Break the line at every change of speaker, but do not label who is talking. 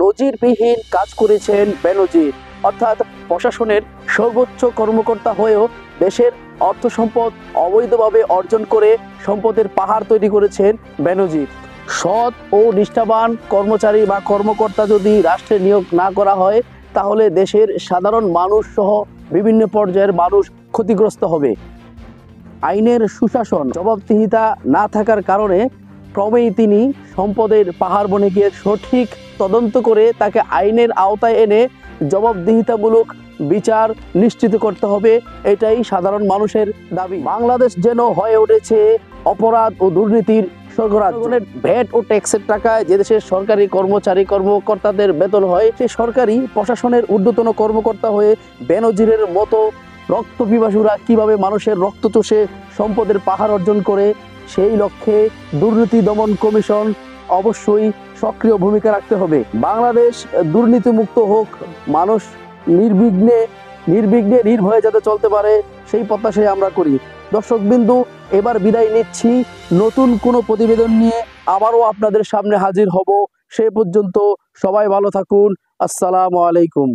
নজিরবিহীন কাজ করেছেন বেনজির, অর্থাৎ প্রশাসনের সর্বোচ্চ কর্মকর্তা হয়েও দেশের অর্থ সম্পদ অবৈধভাবে অর্জন করে সম্পদের পাহাড় তৈরি করেছেন বেনজির। সৎ ও নিষ্ঠাবান কর্মচারী বা কর্মকর্তা যদি রাষ্ট্রে নিয়োগ না করা হয়, তাহলে দেশের সাধারণ মানুষ সহ বিভিন্ন পর্যায়ের মানুষ ক্ষতিগ্রস্ত হবে। আইনের সুশাসন, জবাবদিহিতা না থাকার কারণে ক্রমেই তিনি সম্পদের পাহাড় বনে গিয়ে সঠিক তদন্ত করে তাকে আইনের আওতায় এনে জবাবদিহিতামূলক বিচার নিশ্চিত করতে হবে। এটাই সাধারণ মানুষের দাবি। বাংলাদেশ যেন হয়ে উঠেছে অপরাধ ও দুর্নীতির স্বর্গরাজ্য। ভ্যাট ও ট্যাক্সের টাকায় যে দেশের সরকারি কর্মচারী কর্মকর্তাদের বেতন হয়, সেই সরকারি প্রশাসনের ঊর্ধ্বতন কর্মকর্তা হয়ে বেনজিরের মতো রক্ত পিপাসুরা কিভাবে মানুষের রক্ত চষে সম্পদের পাহাড় অর্জন করে, সেই লক্ষ্যে দুর্নীতি দমন কমিশন অবশ্যই সক্রিয় ভূমিকা রাখতে হবে। বাংলাদেশ দুর্নীতিমুক্ত হোক, মানুষ নির্বিঘ্নে নির্ভয়ে যাতে চলতে পারে, সেই প্রত্যাশাই আমরা করি। দর্শকবিন্দু, এবার বিদায় নিচ্ছি। নতুন কোনো প্রতিবেদন নিয়ে আবারও আপনাদের সামনে হাজির হব। সে পর্যন্ত সবাই ভালো থাকুন। আসসালামু আলাইকুম।